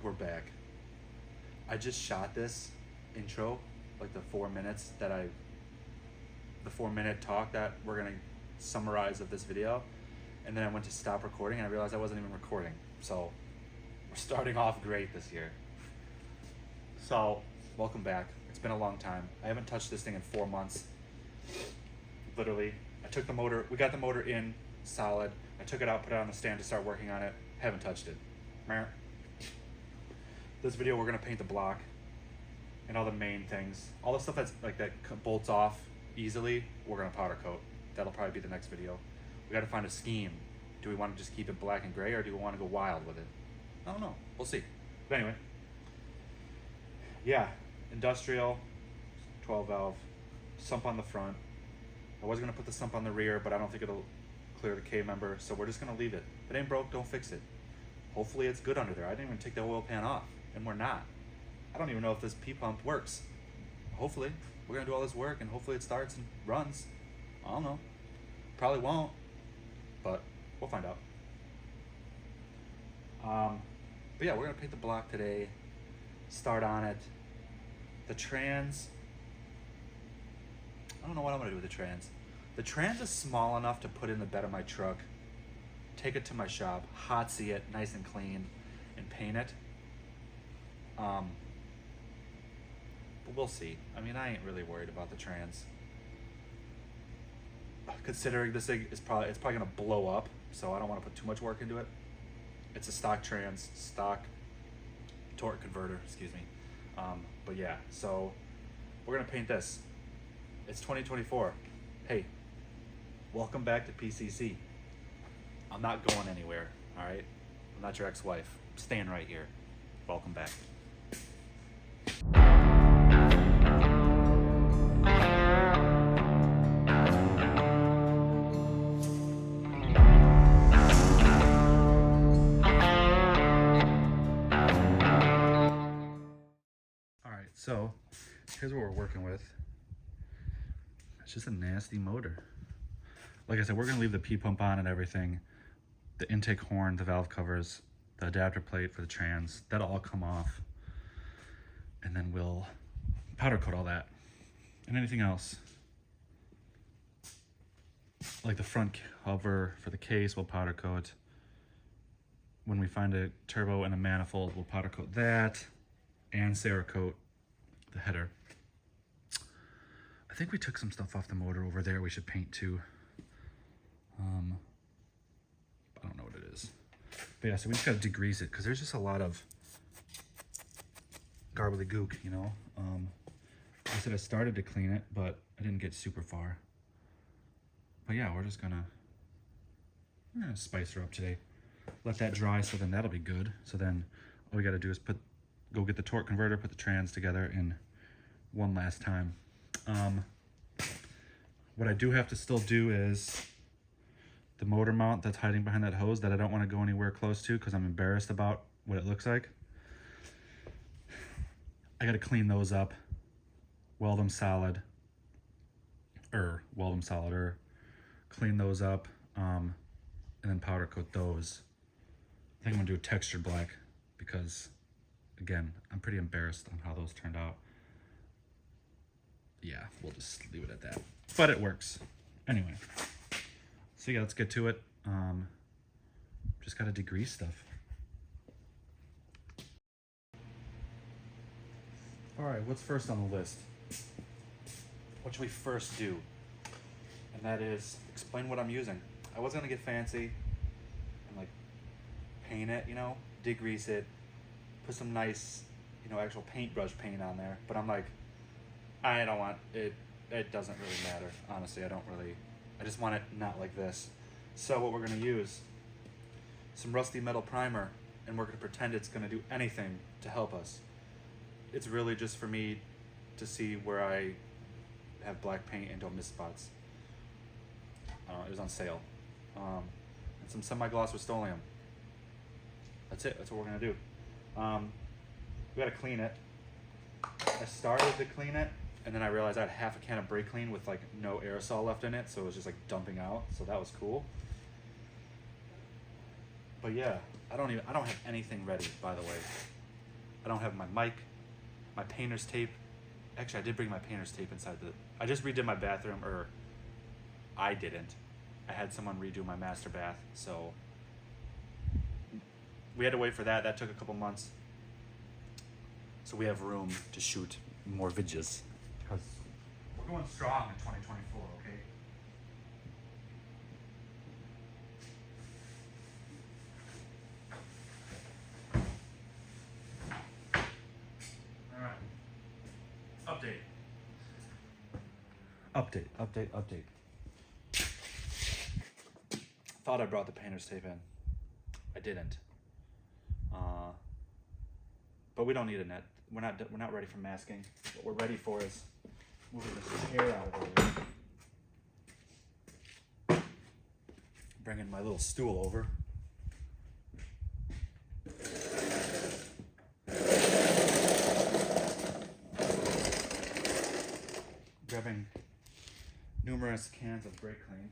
We're back. I just shot this intro, like the 4 minutes the 4 minute talk that we're gonna summarize of this video, and then I went to stop recording and I realized I wasn't even recording. So we're starting off great this year. So welcome back. It's been a long time. I haven't touched this thing in 4 months. Literally, I took the motor, we got the motor in solid. I took it out, put it on the stand to start working on it. Haven't touched it. Meh. This video we're gonna paint the block and all the main things. All the stuff that's like that bolts off easily, we're gonna powder coat. That'll probably be the next video. We gotta find a scheme. Do we wanna just keep it black and gray or do we wanna go wild with it? I don't know, we'll see. But anyway, yeah, industrial, 12 valve, sump on the front. I was gonna put the sump on the rear, but I don't think it'll clear the K member, so we're just gonna leave it. If it ain't broke, don't fix it. Hopefully it's good under there. I didn't even take the oil pan off, and we're not. I don't even know if this P-pump works. Hopefully. We're gonna do all this work, and hopefully it starts and runs. I don't know. Probably won't, but we'll find out. But yeah, we're gonna paint the block today, start on it. The trans, I don't know what I'm gonna do with the trans. The trans is small enough to put in the bed of my truck, take it to my shop, hot see it nice and clean, and paint it. But we'll see. I mean, I ain't really worried about the trans. Considering this thing is probably gonna blow up, so I don't want to put too much work into it. It's a stock trans, stock torque converter, excuse me. But yeah, so we're gonna paint this. It's 2024. Hey, welcome back to PCC. I'm not going anywhere, all right? I'm not your ex-wife. I'm staying right here. Welcome back. All right, so here's what we're working with. It's just a nasty motor. Like I said, we're gonna leave the P-pump on and everything. The intake horn, the valve covers, the adapter plate for the trans, that'll all come off. And then we'll powder coat all that. And anything else. Like the front cover for the case, we'll powder coat. When we find a turbo and a manifold, we'll powder coat that and Cerakote the header. I think we took some stuff off the motor over there we should paint too. I don't know what it is. But yeah, so we just gotta degrease it because there's just a lot of gook, you know? I said I started to clean it, but I didn't get super far. But yeah, we're gonna spice her up today. Let that dry, so then that'll be good. So then all we gotta do is go get the torque converter, put the trans together in one last time. What I do have to still do is the motor mount that's hiding behind that hose that I don't want to go anywhere close to because I'm embarrassed about what it looks like. I got to clean those up, weld them solid, clean those up, and then powder coat those. I think I'm gonna do a textured black because, again, I'm pretty embarrassed on how those turned out. Yeah, we'll just leave it at that. But it works. Anyway, so yeah, let's get to it. Just gotta degrease stuff. All right, what's first on the list? What should we first do? And that is explain what I'm using. I was gonna get fancy and like paint it, you know, degrease it, put some nice, you know, actual paintbrush paint on there. But I'm like, I don't want it. It doesn't really matter. Honestly, I just want it not like this. So what we're gonna use, some rusty metal primer, and we're gonna pretend it's gonna do anything to help us. It's really just for me to see where I have black paint and don't miss spots. It was on sale. And some semi-gloss Rust-Oleum. That's it, that's what we're gonna do. We gotta clean it. I started to clean it, and then I realized I had half a can of brake clean with like no aerosol left in it, so it was just like dumping out, so that was cool. But yeah, I don't have anything ready, by the way. I don't have my mic, my painter's tape. Actually, I did bring my painter's tape inside the... I just redid my bathroom, or I didn't. I had someone redo my master bath, so we had to wait for that. That took a couple months. So we have room to shoot more videos. Because we're going strong in 2024, okay? Update. Thought I brought the painter's tape in. I didn't. But we don't need a net. We're not ready for masking. What we're ready for is moving this chair out of the way. Bringing my little stool over. Grabbing numerous cans of brake clean.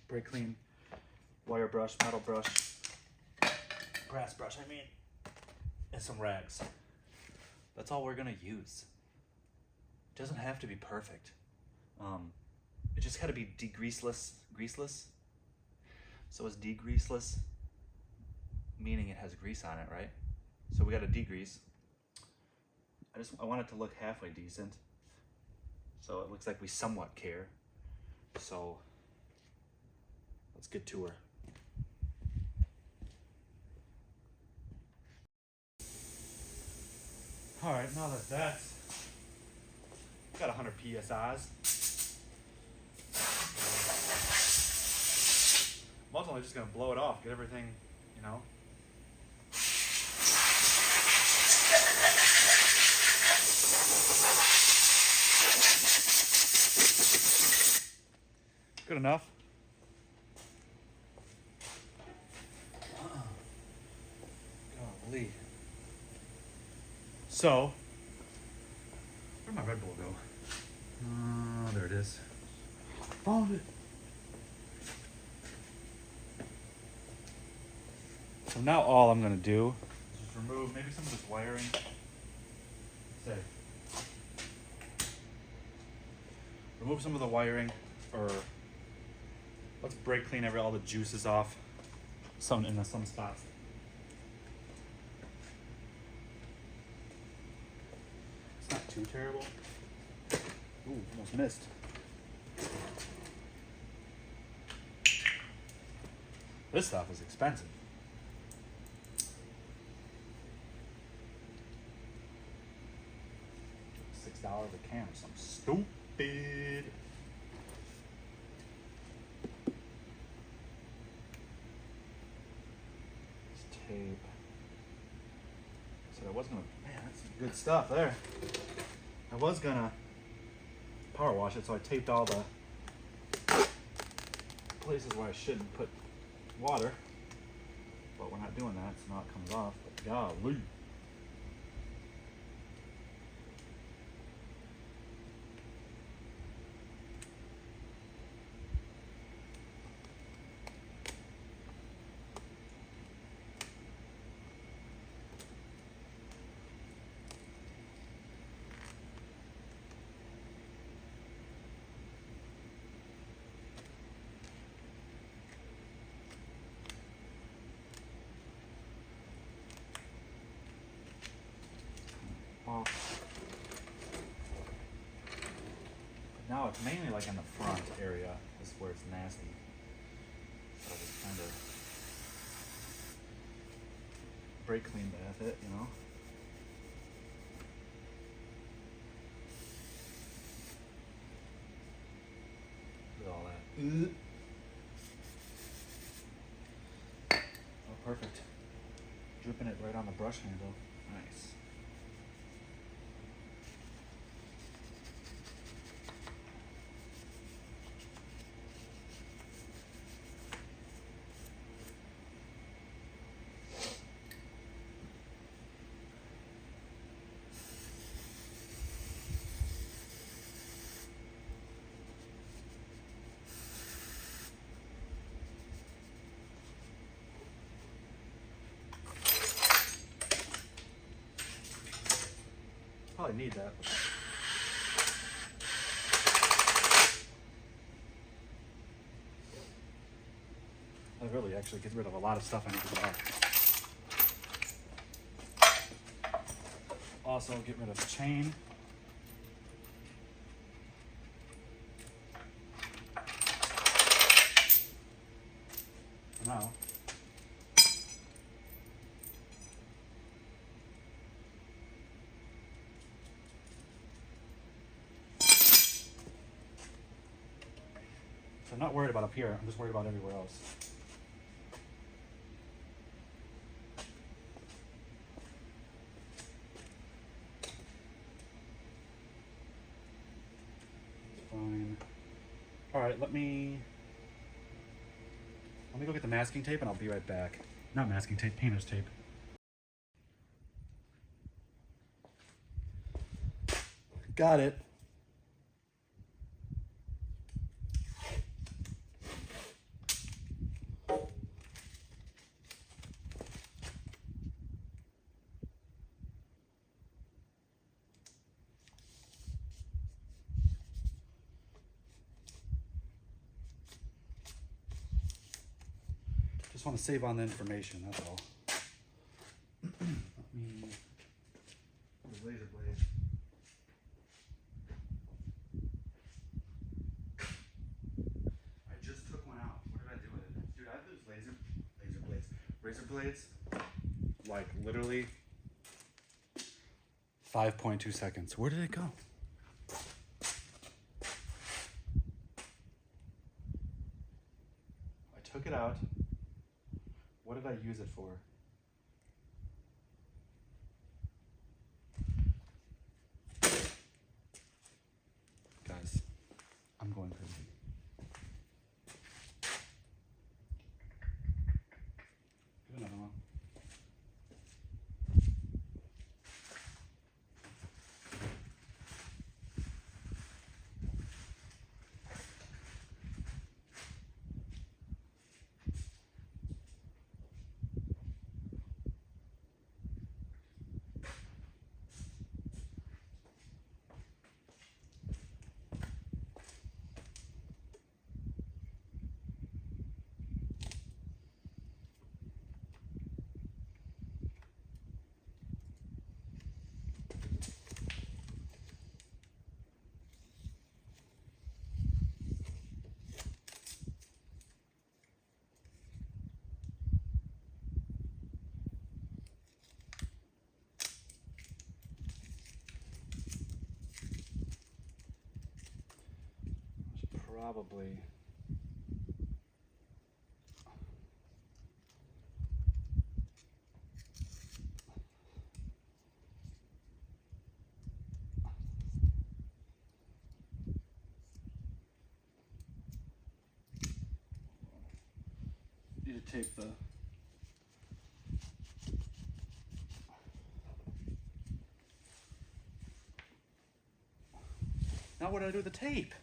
Brake clean, wire brush, metal brush, brass brush, and some rags. That's all we're gonna use. It doesn't have to be perfect. It just gotta be greaseless. So it's degreaseless, meaning it has grease on it, right? So we gotta degrease. I want it to look halfway decent. So it looks like we somewhat care. So let's get to her. All right, now that that's got 100 PSIs, I'm ultimately just gonna blow it off, get everything, you know. Good enough. Golly. So, where'd my Red Bull go? Oh, there it is. Found it. So now all I'm gonna do is just remove maybe some of this wiring. Say, remove some of the wiring, or let's brake clean all the juices off. Some spots. It's not too terrible. Ooh, almost missed. This stuff is expensive. $6 a can or something stupid. Tape. So I was gonna, man, that's some good stuff there. I was gonna power wash it, so I taped all the places where I shouldn't put water. But we're not doing that, so now it comes off. But golly. Off. Now it's mainly like in the front area is where it's nasty. So I just kind of brake clean bath it, you know. Look at all that. Oh, perfect. Dripping it right on the brush handle. Nice. probably need that. That really actually gets rid of a lot of stuff I need to buy. Also, get rid of the chain. Now, so I'm not worried about up here, I'm just worried about everywhere else. Fine. All right, let me go get the masking tape and I'll be right back. Not masking tape, painter's tape. Got it. Just want to save on the information, that's all. Let me, the laser blade. I just took one out. What did I do with it? Dude, I lose razor blades, like literally 5.2 seconds. Where did it go? I took it out. What did I use it for? Guys, I'm going crazy. Get another one. Probably. Need to tape the now what do I do with the tape?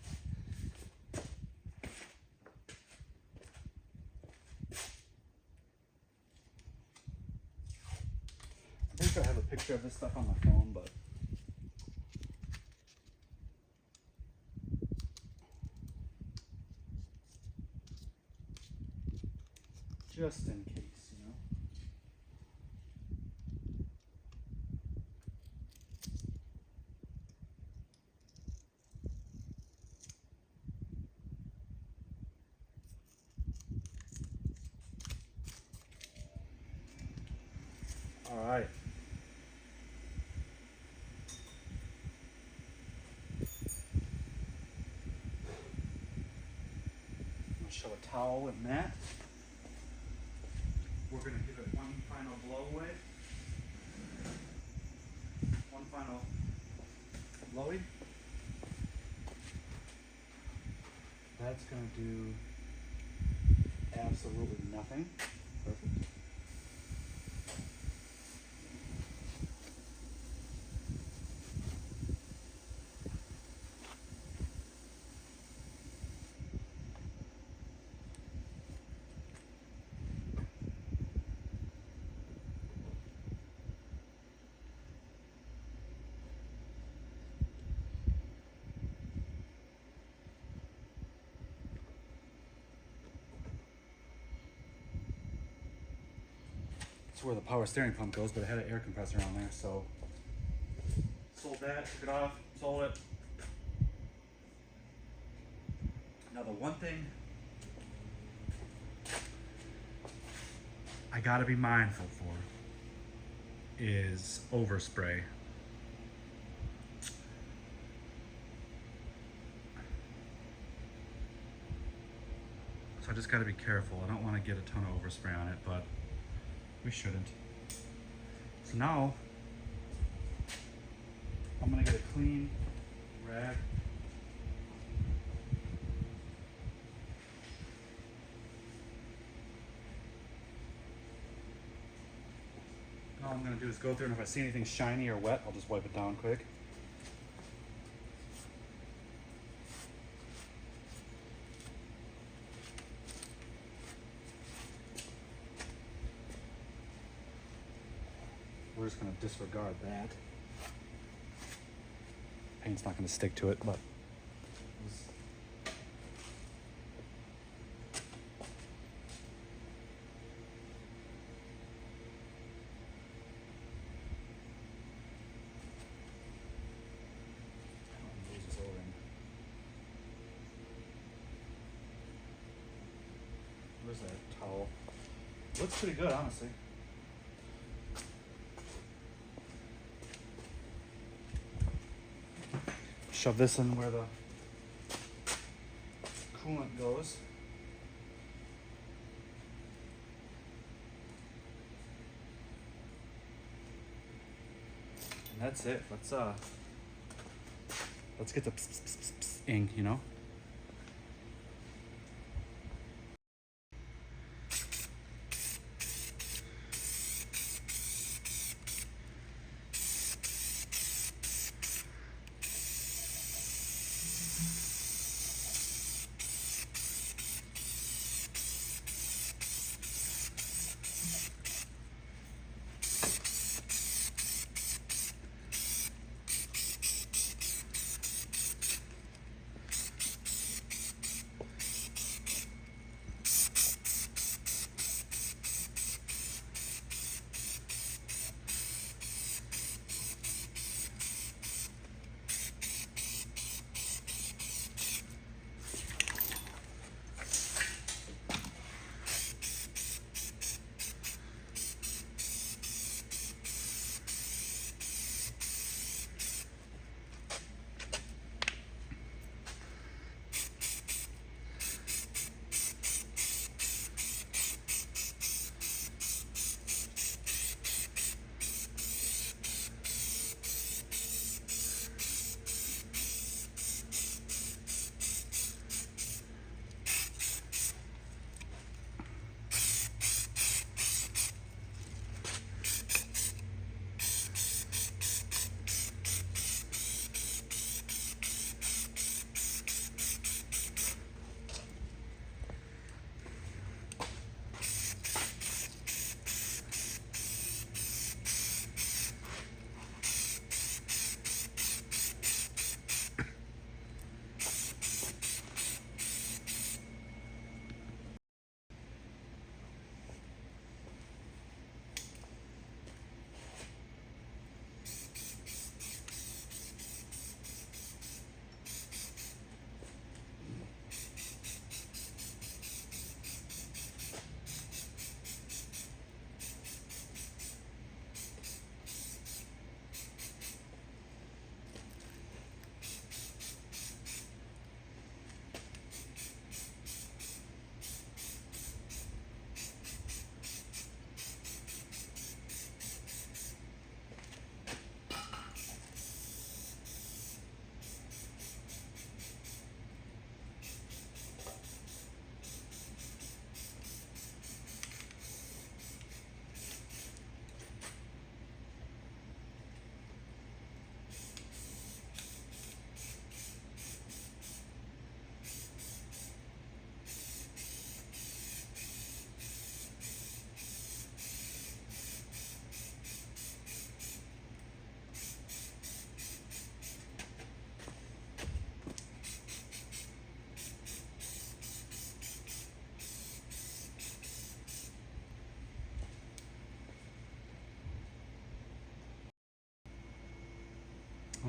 I'm pretty sure I have a picture of this stuff on my phone, but just in case, you know. All right. I'll show a towel and that. We're going to give it one final blow away. One final blowy. That's going to do absolutely nothing. Perfect. where the power steering pump goes, but it had an air compressor on there, so sold that, took it off, sold it. Now the one thing I gotta be mindful for is overspray. So I just gotta be careful. I don't wanna get a ton of overspray on it, but we shouldn't. So now I'm gonna get a clean rag. All I'm gonna do is go through, and if I see anything shiny or wet, I'll just wipe it down quick. We're just gonna disregard that. Paint's not gonna stick to it, but where's that towel? Looks pretty good, honestly. Shove this in where the coolant goes. And that's it. Let's get the ink, you know?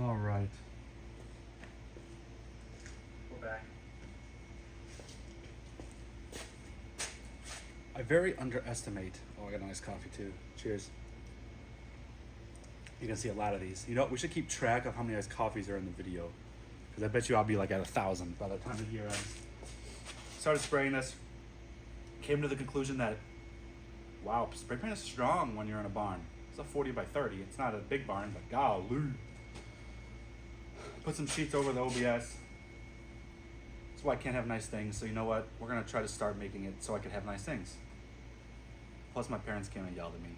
All right. We're back. I very underestimate. Oh, I got a nice coffee too. Cheers. You can see a lot of these. You know, we should keep track of how many iced coffees are in the video, because I bet you I'll be like at 1,000 by the time the year ends. Started spraying this. Came to the conclusion that, wow, spray paint is strong when you're in a barn. It's a 40 by 30. It's not a big barn, but golly. Put some sheets over the OBS. That's why I can't have nice things. So you know what? We're gonna try to start making it so I can have nice things. Plus my parents came and yelled at me.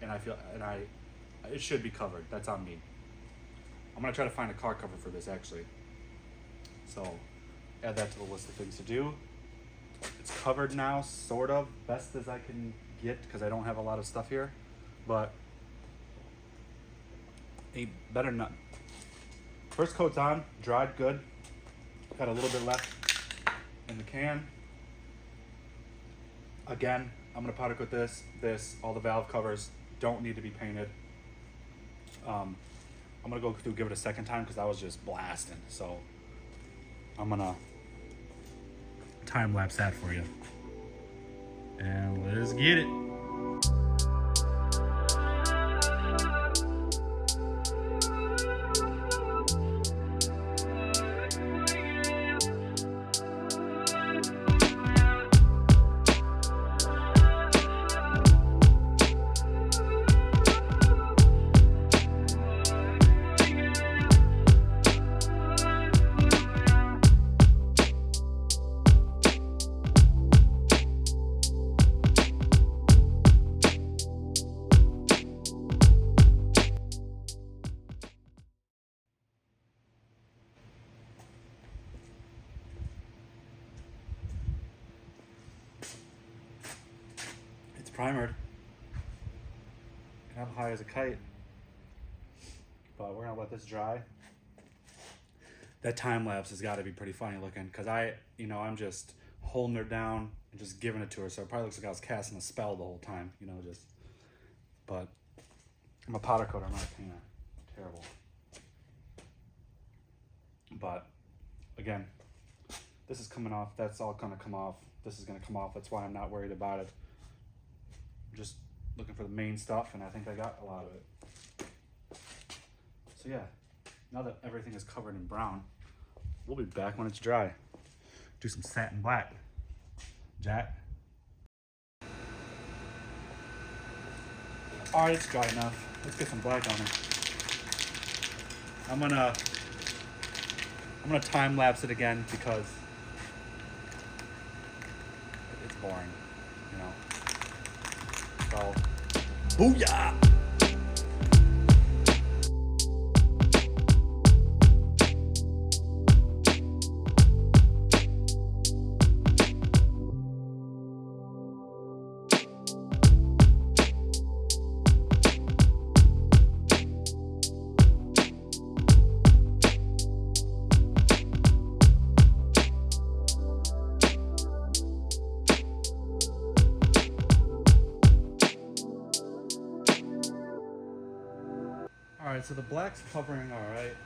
And it should be covered. That's on me. I'm gonna try to find a car cover for this actually. So add that to the list of things to do. It's covered now, sort of, best as I can get, because I don't have a lot of stuff here. But a better nut. First coat's on, dried good. Got a little bit left in the can. Again, I'm gonna powder coat this, all the valve covers don't need to be painted. I'm gonna go through, give it a second time, because I was just blasting. So I'm gonna time lapse that for you. And let's get it. Primered and up high as a kite, but we're gonna let this dry. That time lapse has got to be pretty funny looking, because I'm just holding her down and just giving it to her, so it probably looks like I was casting a spell the whole time, but I'm a powder coater, I'm not a painter. Terrible. But again, this is coming off. That's all gonna come off. This is gonna come off. That's why I'm not worried about it. I'm just looking for the main stuff, and I think I got a lot of it. So yeah, now that everything is covered in brown, we'll be back when it's dry. Do some satin black. Jack. All right, it's dry enough. Let's get some black on it. I'm gonna time lapse it again, because it's boring, So, booyah! Alright, so the black's covering alright.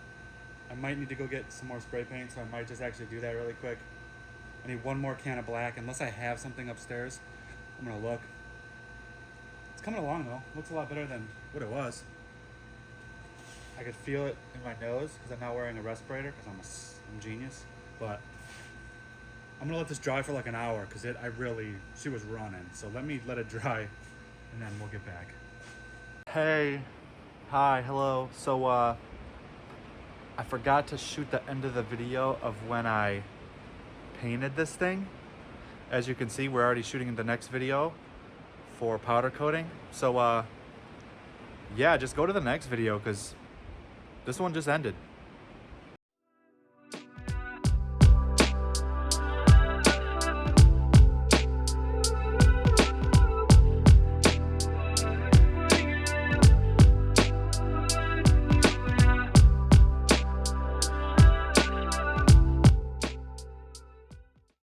I might need to go get some more spray paint, so I might just actually do that really quick. I need one more can of black, unless I have something upstairs. I'm gonna look. It's coming along though. Looks a lot better than what it was. I could feel it in my nose, because I'm not wearing a respirator, because I'm genius. But I'm gonna let this dry for like an hour, because she was running. So let me let it dry, and then we'll get back. Hey. Hi, hello. So I forgot to shoot the end of the video of when I painted this thing. As you can see, we're already shooting the next video for powder coating. So yeah, just go to the next video, because this one just ended.